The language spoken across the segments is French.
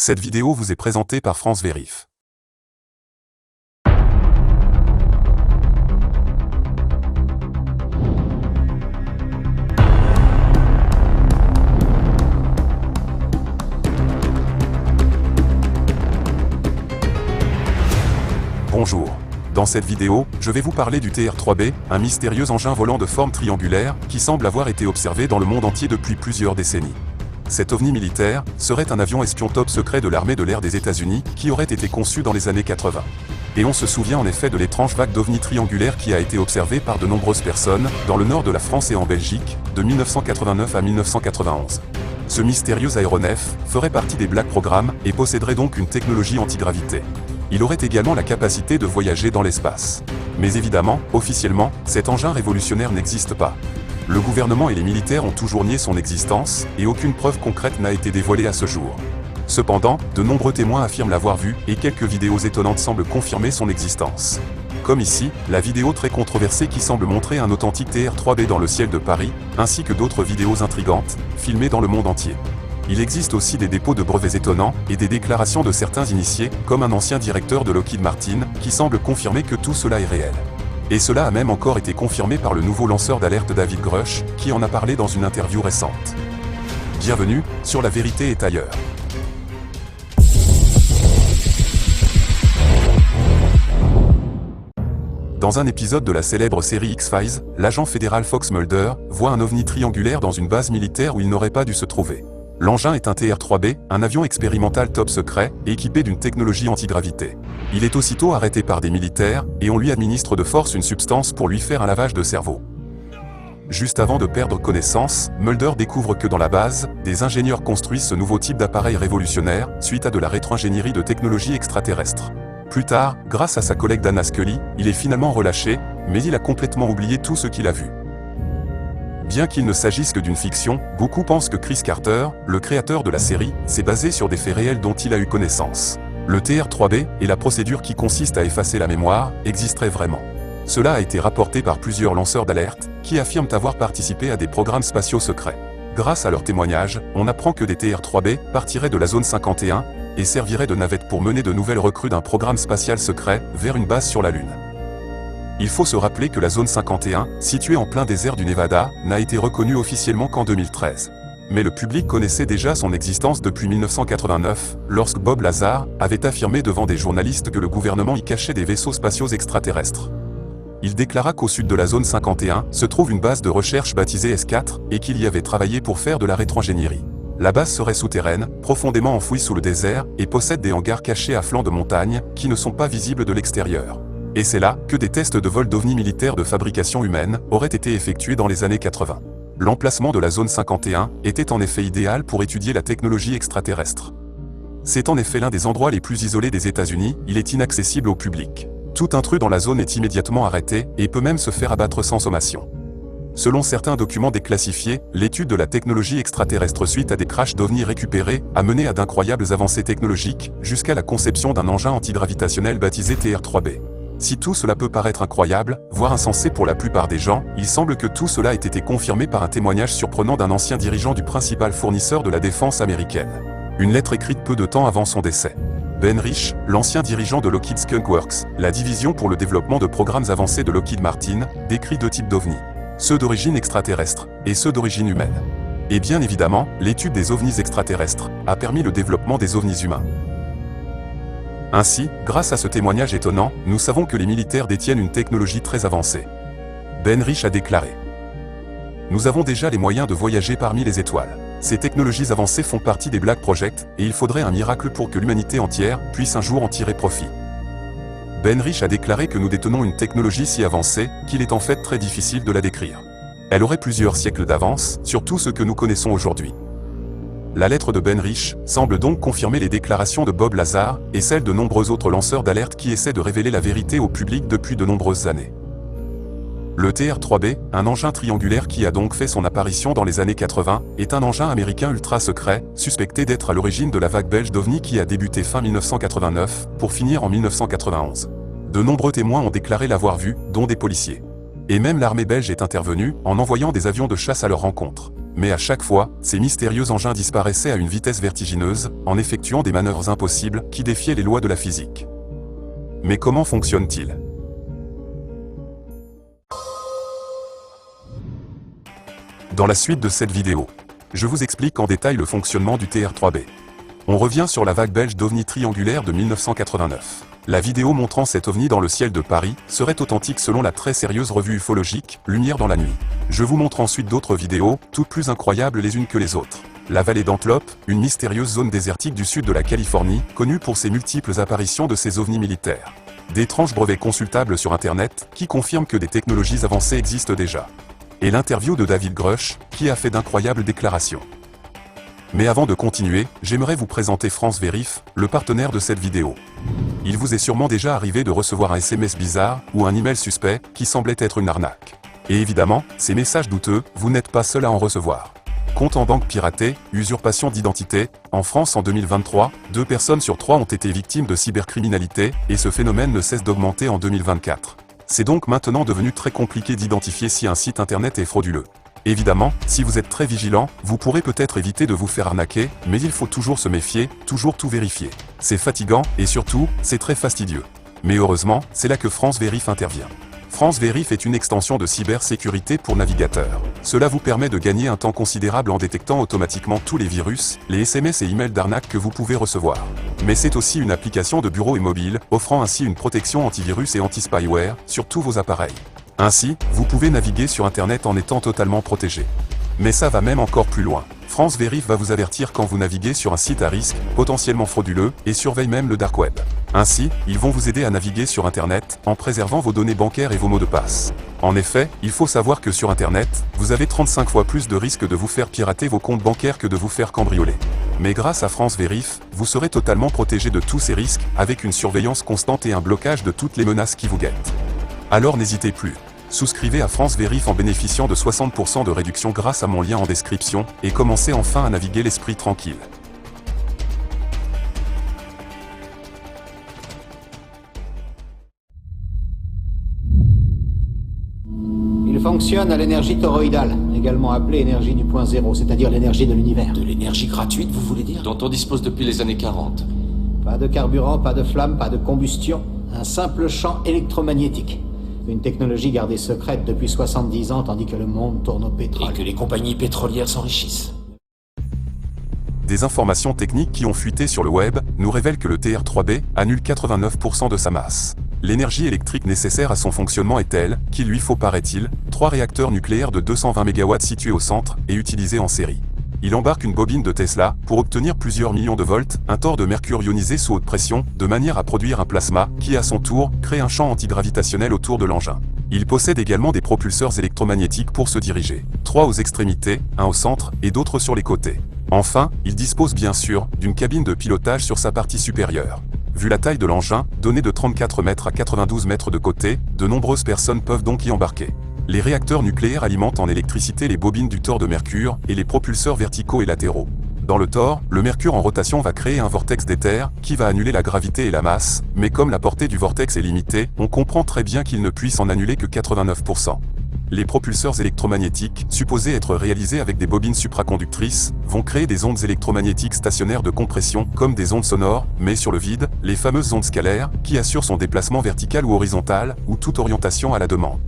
Cette vidéo vous est présentée par France Vérif. Bonjour. Dans cette vidéo, je vais vous parler du TR-3B, un mystérieux engin volant de forme triangulaire qui semble avoir été observé dans le monde entier depuis plusieurs décennies. Cet ovni militaire serait un avion espion top secret de l'armée de l'air des États-Unis qui aurait été conçu dans les années 80. Et on se souvient en effet de l'étrange vague d'ovnis triangulaires qui a été observée par de nombreuses personnes dans le nord de la France et en Belgique, de 1989 à 1991. Ce mystérieux aéronef ferait partie des Black Programs et posséderait donc une technologie antigravité. Il aurait également la capacité de voyager dans l'espace. Mais évidemment, officiellement, cet engin révolutionnaire n'existe pas. Le gouvernement et les militaires ont toujours nié son existence, et aucune preuve concrète n'a été dévoilée à ce jour. Cependant, de nombreux témoins affirment l'avoir vu, et quelques vidéos étonnantes semblent confirmer son existence. Comme ici, la vidéo très controversée qui semble montrer un authentique TR-3B dans le ciel de Paris, ainsi que d'autres vidéos intrigantes, filmées dans le monde entier. Il existe aussi des dépôts de brevets étonnants, et des déclarations de certains initiés, comme un ancien directeur de Lockheed Martin, qui semble confirmer que tout cela est réel. Et cela a même encore été confirmé par le nouveau lanceur d'alerte David Grush, qui en a parlé dans une interview récente. Bienvenue sur La Vérité est ailleurs. Dans un épisode de la célèbre série X-Files, l'agent fédéral Fox Mulder voit un ovni triangulaire dans une base militaire où il n'aurait pas dû se trouver. L'engin est un TR-3B, un avion expérimental top secret, équipé d'une technologie antigravité. Il est aussitôt arrêté par des militaires, et on lui administre de force une substance pour lui faire un lavage de cerveau. Juste avant de perdre connaissance, Mulder découvre que dans la base, des ingénieurs construisent ce nouveau type d'appareil révolutionnaire, suite à de la rétro-ingénierie de technologies extraterrestres. Plus tard, grâce à sa collègue Dana Scully, il est finalement relâché, mais il a complètement oublié tout ce qu'il a vu. Bien qu'il ne s'agisse que d'une fiction, beaucoup pensent que Chris Carter, le créateur de la série, s'est basé sur des faits réels dont il a eu connaissance. Le TR-3B, et la procédure qui consiste à effacer la mémoire, existeraient vraiment. Cela a été rapporté par plusieurs lanceurs d'alerte, qui affirment avoir participé à des programmes spatiaux secrets. Grâce à leurs témoignages, on apprend que des TR-3B partiraient de la zone 51, et serviraient de navette pour mener de nouvelles recrues d'un programme spatial secret vers une base sur la Lune. Il faut se rappeler que la zone 51, située en plein désert du Nevada, n'a été reconnue officiellement qu'en 2013. Mais le public connaissait déjà son existence depuis 1989, lorsque Bob Lazar avait affirmé devant des journalistes que le gouvernement y cachait des vaisseaux spatiaux extraterrestres. Il déclara qu'au sud de la zone 51 se trouve une base de recherche baptisée S4, et qu'il y avait travaillé pour faire de la rétro-ingénierie. La base serait souterraine, profondément enfouie sous le désert, et possède des hangars cachés à flanc de montagne, qui ne sont pas visibles de l'extérieur. Et c'est là que des tests de vol d'ovnis militaires de fabrication humaine auraient été effectués dans les années 80. L'emplacement de la zone 51 était en effet idéal pour étudier la technologie extraterrestre. C'est en effet l'un des endroits les plus isolés des États-Unis, il est inaccessible au public. Tout intrus dans la zone est immédiatement arrêté et peut même se faire abattre sans sommation. Selon certains documents déclassifiés, l'étude de la technologie extraterrestre suite à des crashs d'ovnis récupérés a mené à d'incroyables avancées technologiques, jusqu'à la conception d'un engin antigravitationnel baptisé TR-3B. Si tout cela peut paraître incroyable, voire insensé pour la plupart des gens, il semble que tout cela ait été confirmé par un témoignage surprenant d'un ancien dirigeant du principal fournisseur de la défense américaine. Une lettre écrite peu de temps avant son décès. Ben Rich, l'ancien dirigeant de Lockheed Skunk Works, la division pour le développement de programmes avancés de Lockheed Martin, décrit deux types d'ovnis. Ceux d'origine extraterrestre, et ceux d'origine humaine. Et bien évidemment, l'étude des ovnis extraterrestres a permis le développement des ovnis humains. Ainsi, grâce à ce témoignage étonnant, nous savons que les militaires détiennent une technologie très avancée. Ben Rich a déclaré : « Nous avons déjà les moyens de voyager parmi les étoiles. Ces technologies avancées font partie des Black Projects, et il faudrait un miracle pour que l'humanité entière puisse un jour en tirer profit. » Ben Rich a déclaré que nous détenons une technologie si avancée, qu'il est en fait très difficile de la décrire. Elle aurait plusieurs siècles d'avance, sur tout ce que nous connaissons aujourd'hui. La lettre de Ben Rich semble donc confirmer les déclarations de Bob Lazar et celles de nombreux autres lanceurs d'alerte qui essaient de révéler la vérité au public depuis de nombreuses années. Le TR-3B, un engin triangulaire qui a donc fait son apparition dans les années 80, est un engin américain ultra secret, suspecté d'être à l'origine de la vague belge d'ovnis qui a débuté fin 1989, pour finir en 1991. De nombreux témoins ont déclaré l'avoir vu, dont des policiers. Et même l'armée belge est intervenue, en envoyant des avions de chasse à leur rencontre. Mais à chaque fois, ces mystérieux engins disparaissaient à une vitesse vertigineuse, en effectuant des manœuvres impossibles qui défiaient les lois de la physique. Mais comment fonctionne-t-il ? Dans la suite de cette vidéo, je vous explique en détail le fonctionnement du TR-3B. On revient sur la vague belge d'ovnis triangulaires de 1989. La vidéo montrant cet ovni dans le ciel de Paris serait authentique selon la très sérieuse revue ufologique Lumière dans la nuit. Je vous montre ensuite d'autres vidéos, toutes plus incroyables les unes que les autres. La vallée d'Antelope, une mystérieuse zone désertique du sud de la Californie, connue pour ses multiples apparitions de ces ovnis militaires. D'étranges brevets consultables sur Internet, qui confirment que des technologies avancées existent déjà. Et l'interview de David Grusch, qui a fait d'incroyables déclarations. Mais avant de continuer, j'aimerais vous présenter France Vérif, le partenaire de cette vidéo. Il vous est sûrement déjà arrivé de recevoir un SMS bizarre, ou un email suspect, qui semblait être une arnaque. Et évidemment, ces messages douteux, vous n'êtes pas seul à en recevoir. Compte en banque piraté, usurpation d'identité. En France en 2023, 2 personnes sur 3 ont été victimes de cybercriminalité, et ce phénomène ne cesse d'augmenter en 2024. C'est donc maintenant devenu très compliqué d'identifier si un site internet est frauduleux. Évidemment, si vous êtes très vigilant, vous pourrez peut-être éviter de vous faire arnaquer, mais il faut toujours se méfier, toujours tout vérifier. C'est fatigant, et surtout, c'est très fastidieux. Mais heureusement, c'est là que France Vérif intervient. France Vérif est une extension de cybersécurité pour navigateurs. Cela vous permet de gagner un temps considérable en détectant automatiquement tous les virus, les SMS et emails d'arnaque que vous pouvez recevoir. Mais c'est aussi une application de bureau et mobile, offrant ainsi une protection antivirus et anti-spyware sur tous vos appareils. Ainsi, vous pouvez naviguer sur Internet en étant totalement protégé. Mais ça va même encore plus loin. France Vérif va vous avertir quand vous naviguez sur un site à risque, potentiellement frauduleux, et surveille même le dark web. Ainsi, ils vont vous aider à naviguer sur Internet, en préservant vos données bancaires et vos mots de passe. En effet, il faut savoir que sur Internet, vous avez 35 fois plus de risques de vous faire pirater vos comptes bancaires que de vous faire cambrioler. Mais grâce à France Vérif, vous serez totalement protégé de tous ces risques, avec une surveillance constante et un blocage de toutes les menaces qui vous guettent. Alors n'hésitez plus. Souscrivez à France Vérif en bénéficiant de 60% de réduction grâce à mon lien en description, et commencez enfin à naviguer l'esprit tranquille. Il fonctionne à l'énergie toroïdale, également appelée énergie du point zéro, c'est-à-dire l'énergie de l'univers. De l'énergie gratuite, vous voulez dire? Dont on dispose depuis les années 40. Pas de carburant, pas de flamme, pas de combustion, un simple champ électromagnétique. Une technologie gardée secrète depuis 70 ans tandis que le monde tourne au pétrole. Et que les compagnies pétrolières s'enrichissent. Des informations techniques qui ont fuité sur le web nous révèlent que le TR-3B annule 89% de sa masse. L'énergie électrique nécessaire à son fonctionnement est telle qu'il lui faut, paraît-il, 3 réacteurs nucléaires de 220 MW situés au centre et utilisés en série. Il embarque une bobine de Tesla pour obtenir plusieurs millions de volts, un tore de mercure ionisé sous haute pression, de manière à produire un plasma qui, à son tour, crée un champ antigravitationnel autour de l'engin. Il possède également des propulseurs électromagnétiques pour se diriger. 3 aux extrémités, 1 au centre et d'autres sur les côtés. Enfin, il dispose bien sûr d'une cabine de pilotage sur sa partie supérieure. Vu la taille de l'engin, donnée de 34 mètres à 92 mètres de côté, de nombreuses personnes peuvent donc y embarquer. Les réacteurs nucléaires alimentent en électricité les bobines du tore de mercure et les propulseurs verticaux et latéraux. Dans le tore, le mercure en rotation va créer un vortex d'éther qui va annuler la gravité et la masse, mais comme la portée du vortex est limitée, on comprend très bien qu'il ne puisse en annuler que 89%. Les propulseurs électromagnétiques, supposés être réalisés avec des bobines supraconductrices, vont créer des ondes électromagnétiques stationnaires de compression, comme des ondes sonores, mais sur le vide, les fameuses ondes scalaires, qui assurent son déplacement vertical ou horizontal, ou toute orientation à la demande.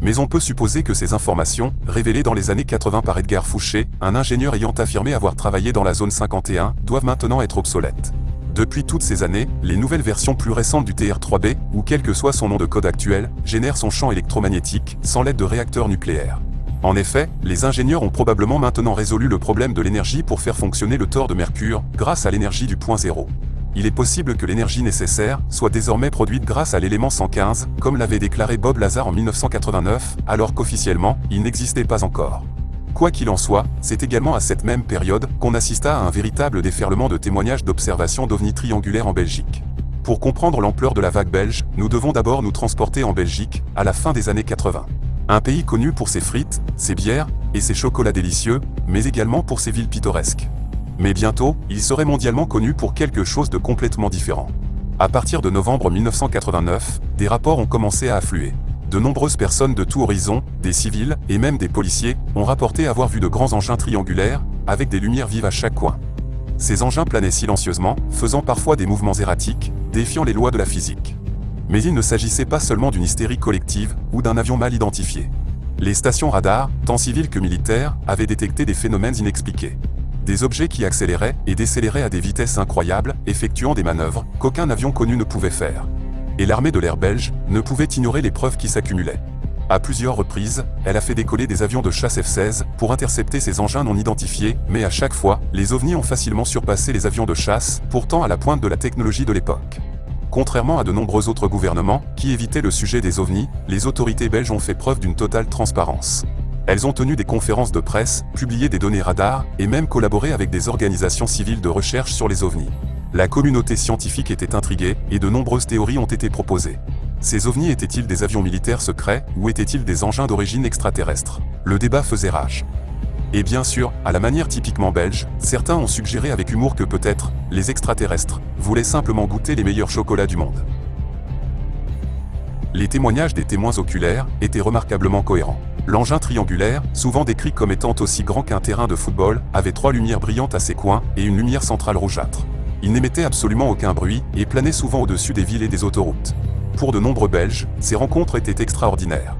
Mais on peut supposer que ces informations, révélées dans les années 80 par Edgar Fouché, un ingénieur ayant affirmé avoir travaillé dans la zone 51, doivent maintenant être obsolètes. Depuis toutes ces années, les nouvelles versions plus récentes du TR-3B, ou quel que soit son nom de code actuel, génèrent son champ électromagnétique, sans l'aide de réacteurs nucléaires. En effet, les ingénieurs ont probablement maintenant résolu le problème de l'énergie pour faire fonctionner le tore de mercure, grâce à l'énergie du point zéro. Il est possible que l'énergie nécessaire soit désormais produite grâce à l'élément 115, comme l'avait déclaré Bob Lazar en 1989, alors qu'officiellement, il n'existait pas encore. Quoi qu'il en soit, c'est également à cette même période qu'on assista à un véritable déferlement de témoignages d'observations d'ovnis triangulaires en Belgique. Pour comprendre l'ampleur de la vague belge, nous devons d'abord nous transporter en Belgique, à la fin des années 80. Un pays connu pour ses frites, ses bières et ses chocolats délicieux, mais également pour ses villes pittoresques. Mais bientôt, il serait mondialement connu pour quelque chose de complètement différent. À partir de novembre 1989, des rapports ont commencé à affluer. De nombreuses personnes de tout horizon, des civils et même des policiers, ont rapporté avoir vu de grands engins triangulaires, avec des lumières vives à chaque coin. Ces engins planaient silencieusement, faisant parfois des mouvements erratiques, défiant les lois de la physique. Mais il ne s'agissait pas seulement d'une hystérie collective ou d'un avion mal identifié. Les stations radars, tant civiles que militaires, avaient détecté des phénomènes inexpliqués. Des objets qui accéléraient et décéléraient à des vitesses incroyables, effectuant des manœuvres qu'aucun avion connu ne pouvait faire. Et l'armée de l'air belge ne pouvait ignorer les preuves qui s'accumulaient. À plusieurs reprises, elle a fait décoller des avions de chasse F-16 pour intercepter ces engins non identifiés, mais à chaque fois, les ovnis ont facilement surpassé les avions de chasse, pourtant à la pointe de la technologie de l'époque. Contrairement à de nombreux autres gouvernements qui évitaient le sujet des ovnis, les autorités belges ont fait preuve d'une totale transparence. Elles ont tenu des conférences de presse, publié des données radars et même collaboré avec des organisations civiles de recherche sur les ovnis. La communauté scientifique était intriguée et de nombreuses théories ont été proposées. Ces ovnis étaient-ils des avions militaires secrets ou étaient-ils des engins d'origine extraterrestre? Le débat faisait rage. Et bien sûr, à la manière typiquement belge, certains ont suggéré avec humour que peut-être, les extraterrestres, voulaient simplement goûter les meilleurs chocolats du monde. Les témoignages des témoins oculaires étaient remarquablement cohérents. L'engin triangulaire, souvent décrit comme étant aussi grand qu'un terrain de football, avait 3 lumières brillantes à ses coins et une lumière centrale rougeâtre. Il n'émettait absolument aucun bruit et planait souvent au-dessus des villes et des autoroutes. Pour de nombreux Belges, ces rencontres étaient extraordinaires.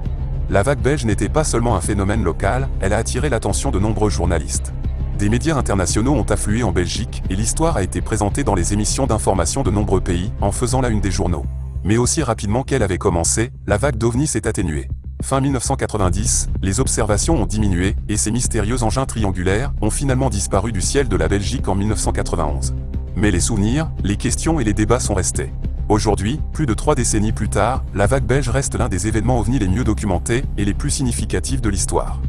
La vague belge n'était pas seulement un phénomène local, elle a attiré l'attention de nombreux journalistes. Des médias internationaux ont afflué en Belgique et l'histoire a été présentée dans les émissions d'information de nombreux pays, en faisant la une des journaux. Mais aussi rapidement qu'elle avait commencé, la vague d'ovnis s'est atténuée. Fin 1990, les observations ont diminué et ces mystérieux engins triangulaires ont finalement disparu du ciel de la Belgique en 1991. Mais les souvenirs, les questions et les débats sont restés. Aujourd'hui, plus de 3 décennies plus tard, la vague belge reste l'un des événements ovnis les mieux documentés et les plus significatifs de l'histoire.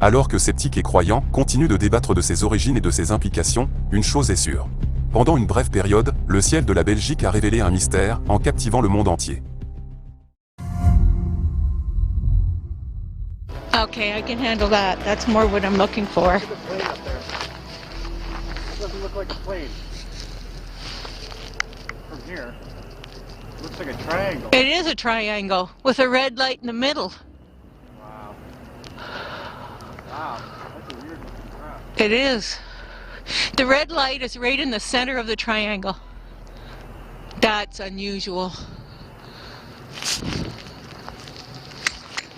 Alors que sceptiques et croyants continuent de débattre de ses origines et de ses implications, une chose est sûre. Pendant une brève période, le ciel de la Belgique a révélé un mystère en captivant le monde entier. Okay, I can handle that. That's more what I'm looking for. Doesn't look like a plane. From here, it looks like a triangle. It is a triangle with a red light in the middle. Wow. Wow, that's a weird looking craft. It is. The red light is right in the center of the triangle. That's unusual.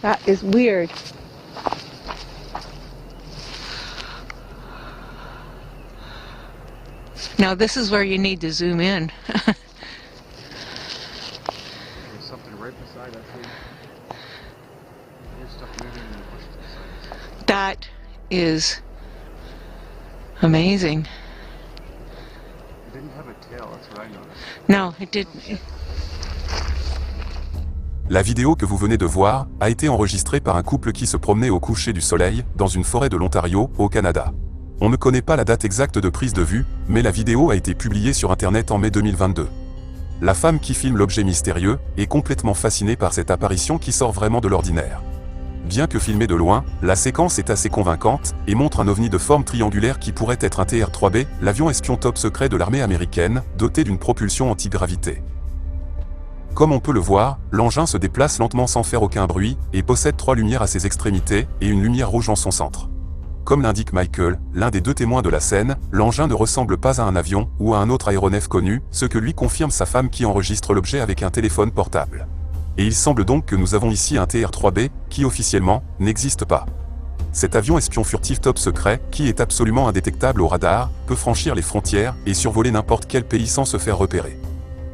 That is weird. Now this is where you need to zoom in. There's something right beside us here. There's stuff moving in the bushes beside us. That is amazing. It didn't have a tail, that's what I noticed. No, it didn't. La vidéo que vous venez de voir a été enregistrée par un couple qui se promenait au coucher du soleil dans une forêt de l'Ontario, au Canada. On ne connaît pas la date exacte de prise de vue, mais la vidéo a été publiée sur Internet en mai 2022. La femme qui filme l'objet mystérieux est complètement fascinée par cette apparition qui sort vraiment de l'ordinaire. Bien que filmée de loin, la séquence est assez convaincante et montre un ovni de forme triangulaire qui pourrait être un TR-3B, l'avion espion top secret de l'armée américaine, doté d'une propulsion anti-gravité. Comme on peut le voir, l'engin se déplace lentement sans faire aucun bruit et possède 3 lumières à ses extrémités et une lumière rouge en son centre. Comme l'indique Michael, l'un des 2 témoins de la scène, l'engin ne ressemble pas à un avion ou à un autre aéronef connu, ce que lui confirme sa femme qui enregistre l'objet avec un téléphone portable. Et il semble donc que nous avons ici un TR-3B, qui officiellement, n'existe pas. Cet avion espion furtif top secret, qui est absolument indétectable au radar, peut franchir les frontières et survoler n'importe quel pays sans se faire repérer.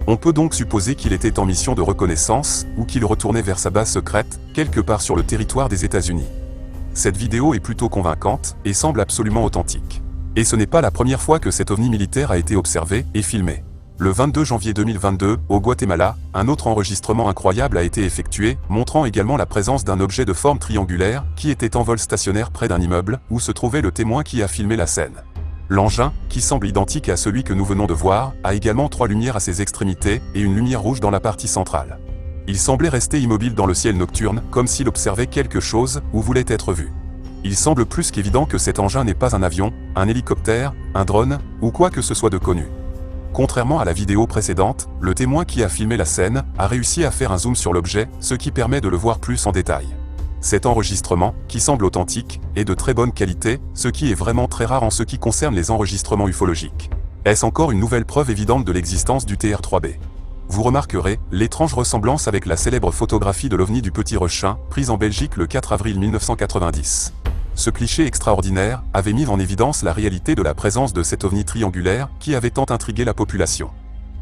On peut donc supposer qu'il était en mission de reconnaissance, ou qu'il retournait vers sa base secrète, quelque part sur le territoire des États-Unis. Cette vidéo est plutôt convaincante, et semble absolument authentique. Et ce n'est pas la première fois que cet ovni militaire a été observé et filmé. Le 22 janvier 2022, au Guatemala, un autre enregistrement incroyable a été effectué, montrant également la présence d'un objet de forme triangulaire, qui était en vol stationnaire près d'un immeuble, où se trouvait le témoin qui a filmé la scène. L'engin, qui semble identique à celui que nous venons de voir, a également 3 lumières à ses extrémités et une lumière rouge dans la partie centrale. Il semblait rester immobile dans le ciel nocturne, comme s'il observait quelque chose ou voulait être vu. Il semble plus qu'évident que cet engin n'est pas un avion, un hélicoptère, un drone, ou quoi que ce soit de connu. Contrairement à la vidéo précédente, le témoin qui a filmé la scène a réussi à faire un zoom sur l'objet, ce qui permet de le voir plus en détail. Cet enregistrement, qui semble authentique, est de très bonne qualité, ce qui est vraiment très rare en ce qui concerne les enregistrements ufologiques. Est-ce encore une nouvelle preuve évidente de l'existence du TR-3B? Vous remarquerez l'étrange ressemblance avec la célèbre photographie de l'OVNI du Petit Rechin, prise en Belgique le 4 avril 1990. Ce cliché extraordinaire avait mis en évidence la réalité de la présence de cet ovni triangulaire qui avait tant intrigué la population.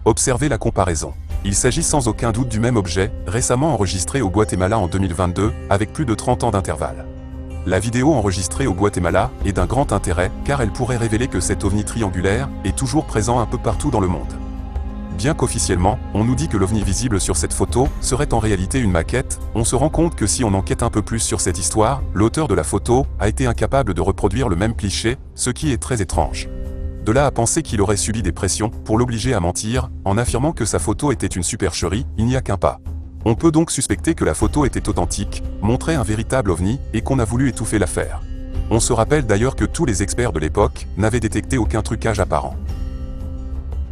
Observez la comparaison. Il s'agit sans aucun doute du même objet, récemment enregistré au Guatemala en 2022, avec plus de 30 ans d'intervalle. La vidéo enregistrée au Guatemala est d'un grand intérêt car elle pourrait révéler que cet ovni triangulaire est toujours présent un peu partout dans le monde. Bien qu'officiellement, on nous dit que l'ovni visible sur cette photo serait en réalité une maquette, on se rend compte que si on enquête un peu plus sur cette histoire, l'auteur de la photo a été incapable de reproduire le même cliché, ce qui est très étrange. De là à penser qu'il aurait subi des pressions pour l'obliger à mentir, en affirmant que sa photo était une supercherie, il n'y a qu'un pas. On peut donc suspecter que la photo était authentique, montrait un véritable ovni et qu'on a voulu étouffer l'affaire. On se rappelle d'ailleurs que tous les experts de l'époque n'avaient détecté aucun trucage apparent.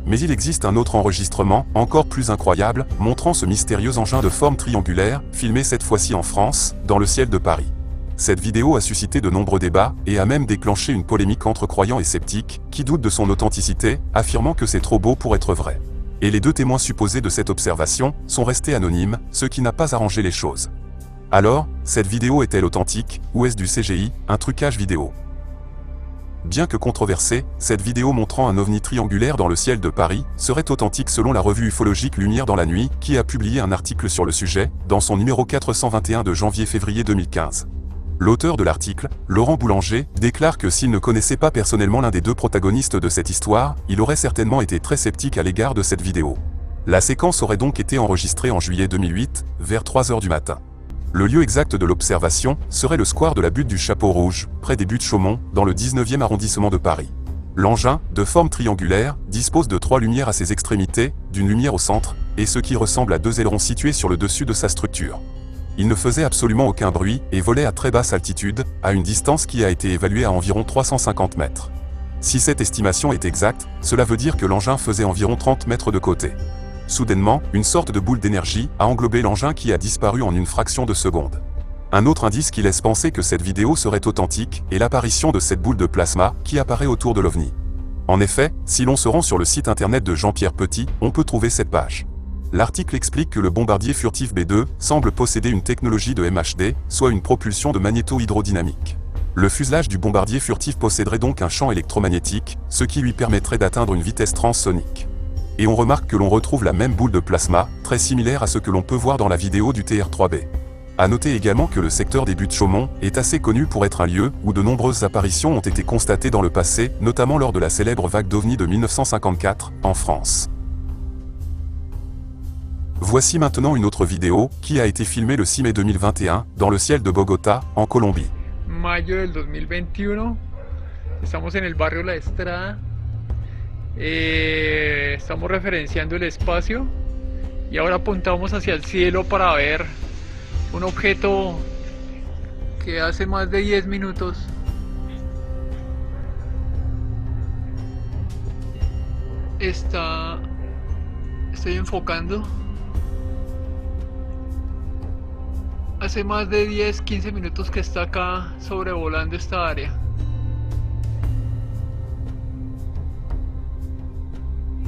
Mais il existe un autre enregistrement, encore plus incroyable, montrant ce mystérieux engin de forme triangulaire, filmé cette fois-ci en France, dans le ciel de Paris. Cette vidéo a suscité de nombreux débats, et a même déclenché une polémique entre croyants et sceptiques, qui doutent de son authenticité, affirmant que c'est trop beau pour être vrai. Et les deux témoins supposés de cette observation sont restés anonymes, ce qui n'a pas arrangé les choses. Alors, cette vidéo est-elle authentique, ou est-ce du CGI, un trucage vidéo ? Bien que controversée, cette vidéo montrant un ovni triangulaire dans le ciel de Paris serait authentique selon la revue ufologique Lumière dans la nuit, qui a publié un article sur le sujet, dans son numéro 421 de janvier-février 2015. L'auteur de l'article, Laurent Boulanger, déclare que s'il ne connaissait pas personnellement l'un des deux protagonistes de cette histoire, il aurait certainement été très sceptique à l'égard de cette vidéo. La séquence aurait donc été enregistrée en juillet 2008, vers 3 h du matin. Le lieu exact de l'observation serait le square de la butte du Chapeau Rouge, près des buttes Chaumont, dans le 19e arrondissement de Paris. L'engin, de forme triangulaire, dispose de 3 lumières à ses extrémités, d'une lumière au centre, et ce qui ressemble à 2 ailerons situés sur le dessus de sa structure. Il ne faisait absolument aucun bruit et volait à très basse altitude, à une distance qui a été évaluée à environ 350 mètres. Si cette estimation est exacte, cela veut dire que l'engin faisait environ 30 mètres de côté. Soudainement, une sorte de boule d'énergie a englobé l'engin qui a disparu en une fraction de seconde. Un autre indice qui laisse penser que cette vidéo serait authentique est l'apparition de cette boule de plasma qui apparaît autour de l'OVNI. En effet, si l'on se rend sur le site internet de Jean-Pierre Petit, on peut trouver cette page. L'article explique que le bombardier furtif B2 semble posséder une technologie de MHD, soit une propulsion de magnéto-hydrodynamique. Le fuselage du bombardier furtif posséderait donc un champ électromagnétique, ce qui lui permettrait d'atteindre une vitesse transsonique. Et on remarque que l'on retrouve la même boule de plasma, très similaire à ce que l'on peut voir dans la vidéo du TR-3B. À noter également que le secteur des buttes Chaumont est assez connu pour être un lieu où de nombreuses apparitions ont été constatées dans le passé, notamment lors de la célèbre vague d'OVNI de 1954, en France. Voici maintenant une autre vidéo, qui a été filmée le 6 mai 2021, dans le ciel de Bogotá, en Colombie. Mayo del 2021, estamos en el barrio La Estrada. Estamos referenciando el espacio y ahora apuntamos hacia el cielo para ver un objeto que hace más de 10 minutos estoy enfocando. Hace más de 10-15 minutos que está acá sobrevolando esta área.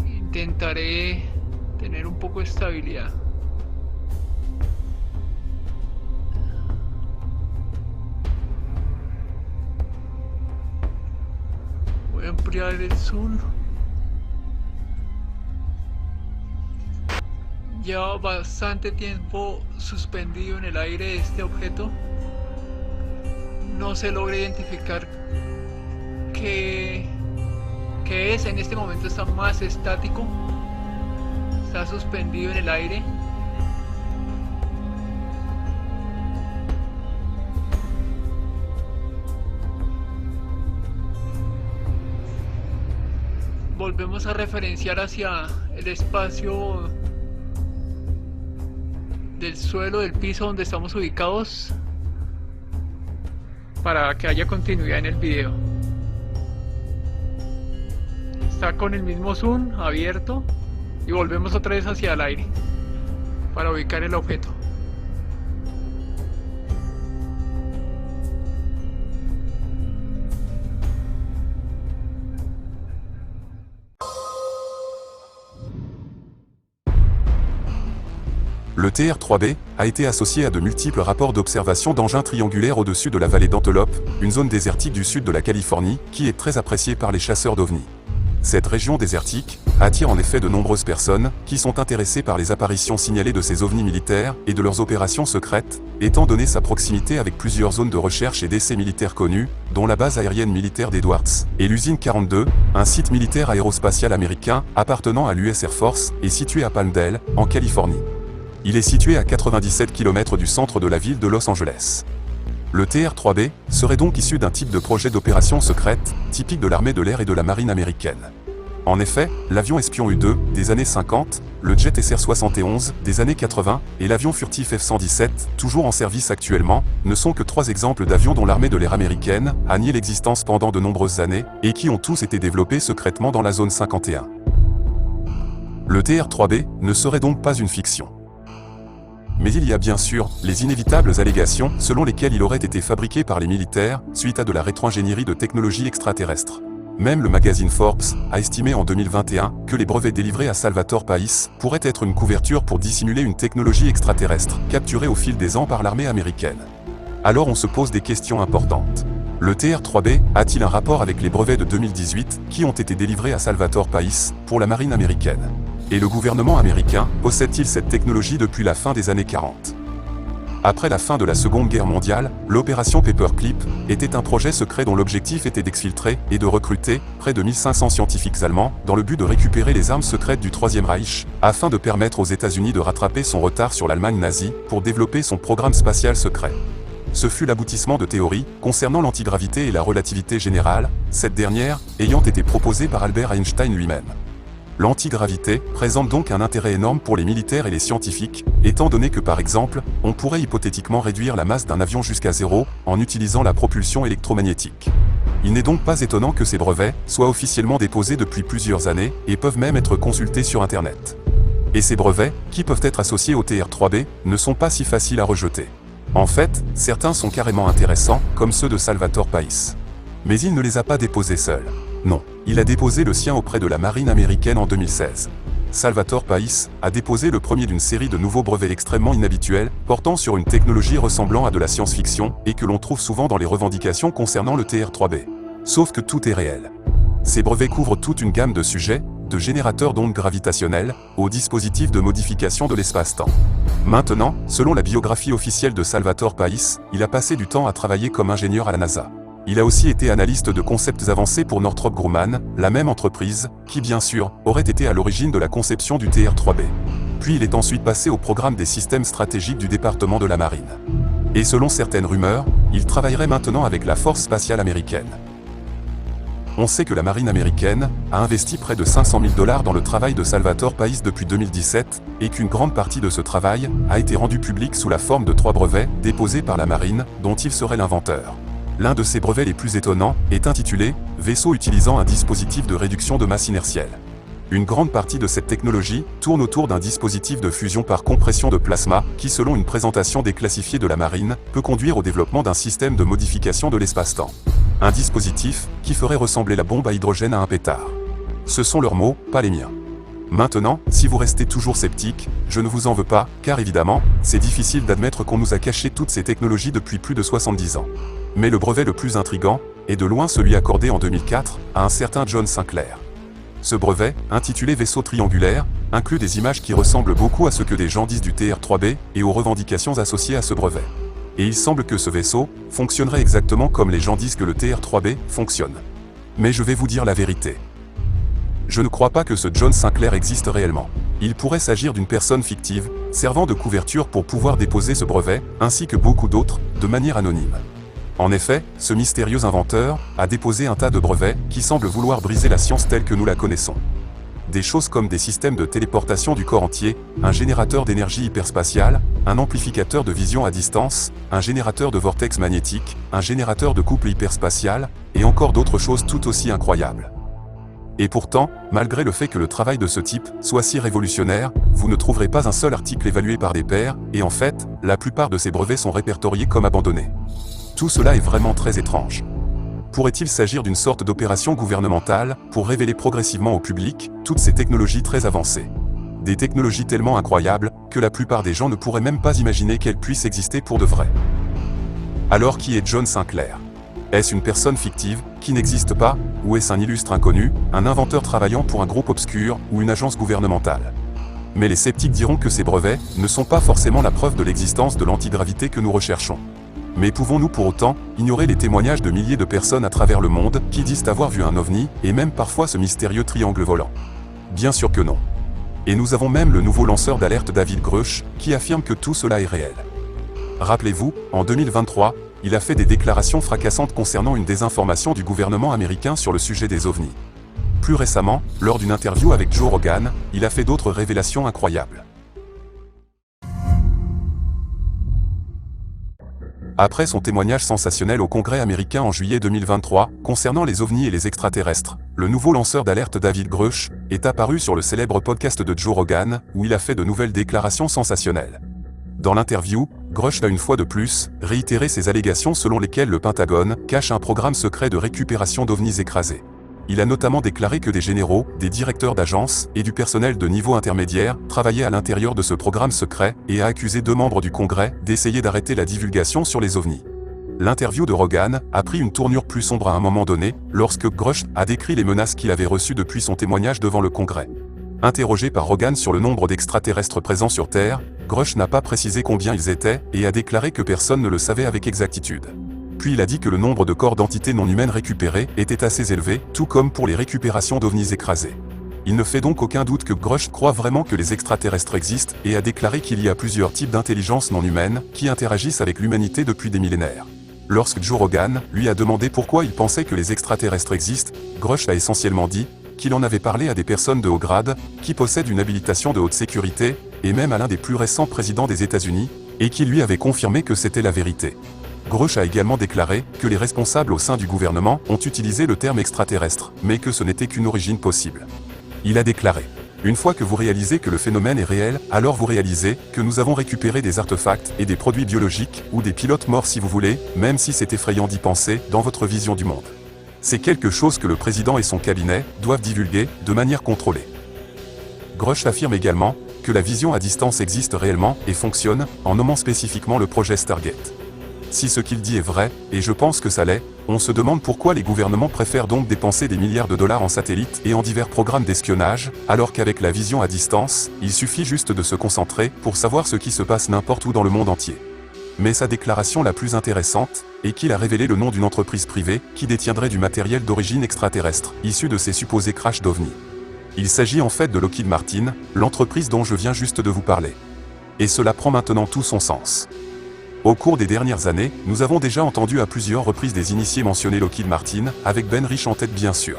Intentaré tener un poco de estabilidad. Voy a ampliar el zoom. Lleva bastante tiempo suspendido en el aire este objeto. No se logra identificar qué es. En este momento está más estático, está suspendido en el aire. Volvemos a referenciar hacia el espacio del suelo, del piso donde estamos ubicados, para que haya continuidad en el video. está con el mismo zoom abierto y volvemos otra vez hacia el aire para ubicar el objeto. Le TR-3B a été associé à de multiples rapports d'observation d'engins triangulaires au-dessus de la vallée d'Antelope, une zone désertique du sud de la Californie qui est très appréciée par les chasseurs d'ovnis. Cette région désertique attire en effet de nombreuses personnes qui sont intéressées par les apparitions signalées de ces ovnis militaires et de leurs opérations secrètes, étant donné sa proximité avec plusieurs zones de recherche et d'essais militaires connues, dont la base aérienne militaire d'Edwards et l'usine 42, un site militaire aérospatial américain appartenant à l'US Air Force et situé à Palmdale, en Californie. Il est situé à 97 km du centre de la ville de Los Angeles. Le TR-3B serait donc issu d'un type de projet d'opération secrète, typique de l'armée de l'air et de la marine américaine. En effet, l'avion espion U-2 des années 50, le jet SR-71 des années 80 et l'avion furtif F-117, toujours en service actuellement, ne sont que 3 exemples d'avions dont l'armée de l'air américaine a nié l'existence pendant de nombreuses années et qui ont tous été développés secrètement dans la zone 51. Le TR-3B ne serait donc pas une fiction. Mais il y a bien sûr les inévitables allégations selon lesquelles il aurait été fabriqué par les militaires suite à de la rétro-ingénierie de technologies extraterrestres. Même le magazine Forbes a estimé en 2021 que les brevets délivrés à Salvatore Pais pourraient être une couverture pour dissimuler une technologie extraterrestre capturée au fil des ans par l'armée américaine. Alors on se pose des questions importantes. Le TR-3B a-t-il un rapport avec les brevets de 2018 qui ont été délivrés à Salvatore Pais pour la marine américaine ? Et le gouvernement américain possède-t-il cette technologie depuis la fin des années 40 ? Après la fin de la Seconde Guerre mondiale, l'opération Paperclip était un projet secret dont l'objectif était d'exfiltrer et de recruter près de 1500 scientifiques allemands dans le but de récupérer les armes secrètes du Troisième Reich, afin de permettre aux États-Unis de rattraper son retard sur l'Allemagne nazie pour développer son programme spatial secret. Ce fut l'aboutissement de théories concernant l'antigravité et la relativité générale, cette dernière ayant été proposée par Albert Einstein lui-même. L'antigravité présente donc un intérêt énorme pour les militaires et les scientifiques, étant donné que par exemple, on pourrait hypothétiquement réduire la masse d'un avion jusqu'à 0 en utilisant la propulsion électromagnétique. Il n'est donc pas étonnant que ces brevets soient officiellement déposés depuis plusieurs années et peuvent même être consultés sur Internet. Et ces brevets, qui peuvent être associés au TR-3B, ne sont pas si faciles à rejeter. En fait, certains sont carrément intéressants, comme ceux de Salvatore Pais. Mais il ne les a pas déposés seul. Non, il a déposé le sien auprès de la marine américaine en 2016. Salvatore Pais a déposé le premier d'une série de nouveaux brevets extrêmement inhabituels, portant sur une technologie ressemblant à de la science-fiction, et que l'on trouve souvent dans les revendications concernant le TR-3B. Sauf que tout est réel. Ces brevets couvrent toute une gamme de sujets, de générateurs d'ondes gravitationnelles, aux dispositifs de modification de l'espace-temps. Maintenant, selon la biographie officielle de Salvatore Pais, il a passé du temps à travailler comme ingénieur à la NASA. Il a aussi été analyste de concepts avancés pour Northrop Grumman, la même entreprise, qui bien sûr, aurait été à l'origine de la conception du TR-3B. Puis il est ensuite passé au programme des systèmes stratégiques du département de la Marine. Et selon certaines rumeurs, il travaillerait maintenant avec la Force spatiale américaine. On sait que la marine américaine a investi près de 500 000 $ dans le travail de Salvatore Pais depuis 2017, et qu'une grande partie de ce travail a été rendue publique sous la forme de 3 brevets déposés par la marine, dont il serait l'inventeur. L'un de ces brevets les plus étonnants est intitulé « Vaisseau utilisant un dispositif de réduction de masse inertielle ». Une grande partie de cette technologie tourne autour d'un dispositif de fusion par compression de plasma qui, selon une présentation déclassifiée de la marine, peut conduire au développement d'un système de modification de l'espace-temps. Un dispositif qui ferait ressembler la bombe à hydrogène à un pétard. Ce sont leurs mots, pas les miens. Maintenant, si vous restez toujours sceptique, je ne vous en veux pas, car évidemment, c'est difficile d'admettre qu'on nous a caché toutes ces technologies depuis plus de 70 ans. Mais le brevet le plus intrigant est de loin celui accordé en 2004 à un certain John Sinclair. Ce brevet, intitulé Vaisseau triangulaire, inclut des images qui ressemblent beaucoup à ce que des gens disent du TR-3B et aux revendications associées à ce brevet. Et il semble que ce vaisseau fonctionnerait exactement comme les gens disent que le TR-3B fonctionne. Mais je vais vous dire la vérité. Je ne crois pas que ce John Sinclair existe réellement. Il pourrait s'agir d'une personne fictive, servant de couverture pour pouvoir déposer ce brevet, ainsi que beaucoup d'autres, de manière anonyme. En effet, ce mystérieux inventeur a déposé un tas de brevets qui semblent vouloir briser la science telle que nous la connaissons. Des choses comme des systèmes de téléportation du corps entier, un générateur d'énergie hyperspatiale, un amplificateur de vision à distance, un générateur de vortex magnétique, un générateur de couple hyperspatial, et encore d'autres choses tout aussi incroyables. Et pourtant, malgré le fait que le travail de ce type soit si révolutionnaire, vous ne trouverez pas un seul article évalué par des pairs, et en fait, la plupart de ces brevets sont répertoriés comme abandonnés. Tout cela est vraiment très étrange. Pourrait-il s'agir d'une sorte d'opération gouvernementale pour révéler progressivement au public toutes ces technologies très avancées? Des technologies tellement incroyables que la plupart des gens ne pourraient même pas imaginer qu'elles puissent exister pour de vrai. Alors qui est John Sinclair? Est-ce une personne fictive, qui n'existe pas, ou est-ce un illustre inconnu, un inventeur travaillant pour un groupe obscur ou une agence gouvernementale? Mais les sceptiques diront que ces brevets ne sont pas forcément la preuve de l'existence de l'antigravité que nous recherchons. Mais pouvons-nous pour autant ignorer les témoignages de milliers de personnes à travers le monde qui disent avoir vu un ovni et même parfois ce mystérieux triangle volant? Bien sûr que non. Et nous avons même le nouveau lanceur d'alerte David Grusch qui affirme que tout cela est réel. Rappelez-vous, en 2023, il a fait des déclarations fracassantes concernant une désinformation du gouvernement américain sur le sujet des ovnis. Plus récemment, lors d'une interview avec Joe Rogan, il a fait d'autres révélations incroyables. Après son témoignage sensationnel au Congrès américain en juillet 2023, concernant les ovnis et les extraterrestres, le nouveau lanceur d'alerte David Grusch est apparu sur le célèbre podcast de Joe Rogan, où il a fait de nouvelles déclarations sensationnelles. Dans l'interview, Grusch a une fois de plus réitéré ses allégations selon lesquelles le Pentagone cache un programme secret de récupération d'ovnis écrasés. Il a notamment déclaré que des généraux, des directeurs d'agences et du personnel de niveau intermédiaire travaillaient à l'intérieur de ce programme secret et a accusé 2 membres du Congrès d'essayer d'arrêter la divulgation sur les ovnis. L'interview de Rogan a pris une tournure plus sombre à un moment donné, lorsque Grusch a décrit les menaces qu'il avait reçues depuis son témoignage devant le Congrès. Interrogé par Rogan sur le nombre d'extraterrestres présents sur Terre, Grusch n'a pas précisé combien ils étaient et a déclaré que personne ne le savait avec exactitude. Puis il a dit que le nombre de corps d'entités non humaines récupérés était assez élevé, tout comme pour les récupérations d'ovnis écrasés. Il ne fait donc aucun doute que Grusch croit vraiment que les extraterrestres existent et a déclaré qu'il y a plusieurs types d'intelligence non humaine qui interagissent avec l'humanité depuis des millénaires. Lorsque Joe Rogan lui a demandé pourquoi il pensait que les extraterrestres existent, Grusch a essentiellement dit qu'il en avait parlé à des personnes de haut grade, qui possèdent une habilitation de haute sécurité, et même à l'un des plus récents présidents des États-Unis, et qui lui avait confirmé que c'était la vérité. Grusch a également déclaré que les responsables au sein du gouvernement ont utilisé le terme extraterrestre, mais que ce n'était qu'une origine possible. Il a déclaré: « Une fois que vous réalisez que le phénomène est réel, alors vous réalisez que nous avons récupéré des artefacts et des produits biologiques, ou des pilotes morts si vous voulez, même si c'est effrayant d'y penser, dans votre vision du monde. C'est quelque chose que le président et son cabinet doivent divulguer de manière contrôlée. » Grusch affirme également que la vision à distance existe réellement et fonctionne, en nommant spécifiquement le projet Stargate. Si ce qu'il dit est vrai, et je pense que ça l'est, on se demande pourquoi les gouvernements préfèrent donc dépenser des milliards de dollars en satellites et en divers programmes d'espionnage, alors qu'avec la vision à distance, il suffit juste de se concentrer pour savoir ce qui se passe n'importe où dans le monde entier. Mais sa déclaration la plus intéressante est qu'il a révélé le nom d'une entreprise privée qui détiendrait du matériel d'origine extraterrestre, issu de ces supposés crashs d'ovnis. Il s'agit en fait de Lockheed Martin, l'entreprise dont je viens juste de vous parler. Et cela prend maintenant tout son sens. Au cours des dernières années, nous avons déjà entendu à plusieurs reprises des initiés mentionner Lockheed Martin, avec Ben Rich en tête bien sûr.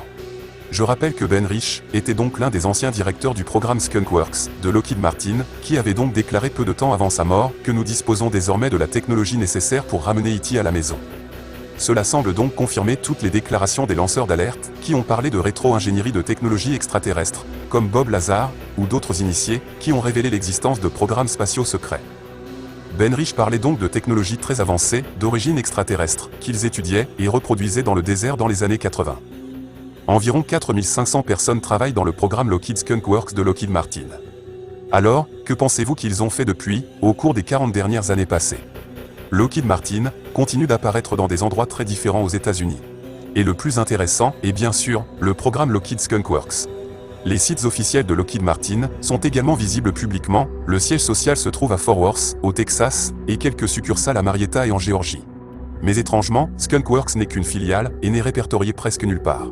Je rappelle que Ben Rich était donc l'un des anciens directeurs du programme Skunk Works de Lockheed Martin, qui avait donc déclaré peu de temps avant sa mort que nous disposons désormais de la technologie nécessaire pour ramener E.T. à la maison. Cela semble donc confirmer toutes les déclarations des lanceurs d'alerte qui ont parlé de rétro-ingénierie de technologies extraterrestres, comme Bob Lazar ou d'autres initiés qui ont révélé l'existence de programmes spatiaux secrets. Ben Rich parlait donc de technologies très avancées, d'origine extraterrestre, qu'ils étudiaient et reproduisaient dans le désert dans les années 80. Environ 4500 personnes travaillent dans le programme Lockheed Skunk Works de Lockheed Martin. Alors, que pensez-vous qu'ils ont fait depuis, au cours des 40 dernières années passées? Lockheed Martin continue d'apparaître dans des endroits très différents aux États-Unis. Et le plus intéressant est bien sûr le programme Lockheed Skunk Works. Les sites officiels de Lockheed Martin sont également visibles publiquement, le siège social se trouve à Fort Worth, au Texas, et quelques succursales à Marietta et en Géorgie. Mais étrangement, Skunk Works n'est qu'une filiale et n'est répertorié presque nulle part.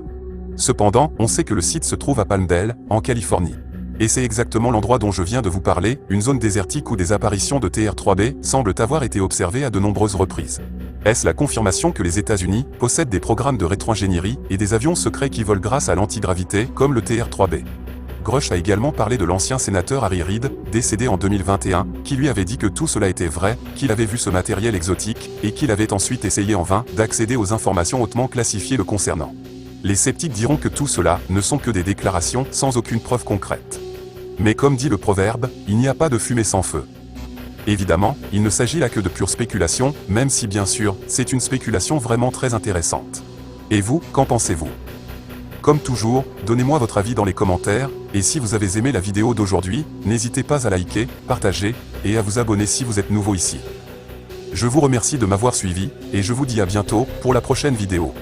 Cependant, on sait que le site se trouve à Palmdale, en Californie. Et c'est exactement l'endroit dont je viens de vous parler, une zone désertique où des apparitions de TR-3B semblent avoir été observées à de nombreuses reprises. Est-ce la confirmation que les États-Unis possèdent des programmes de rétro-ingénierie et des avions secrets qui volent grâce à l'antigravité, comme le TR-3B? Grusch a également parlé de l'ancien sénateur Harry Reid, décédé en 2021, qui lui avait dit que tout cela était vrai, qu'il avait vu ce matériel exotique, et qu'il avait ensuite essayé en vain d'accéder aux informations hautement classifiées le concernant. Les sceptiques diront que tout cela ne sont que des déclarations sans aucune preuve concrète. Mais comme dit le proverbe, il n'y a pas de fumée sans feu. Évidemment, il ne s'agit là que de pure spéculation, même si bien sûr, c'est une spéculation vraiment très intéressante. Et vous, qu'en pensez-vous? Comme toujours, donnez-moi votre avis dans les commentaires, et si vous avez aimé la vidéo d'aujourd'hui, n'hésitez pas à liker, partager, et à vous abonner si vous êtes nouveau ici. Je vous remercie de m'avoir suivi, et je vous dis à bientôt pour la prochaine vidéo.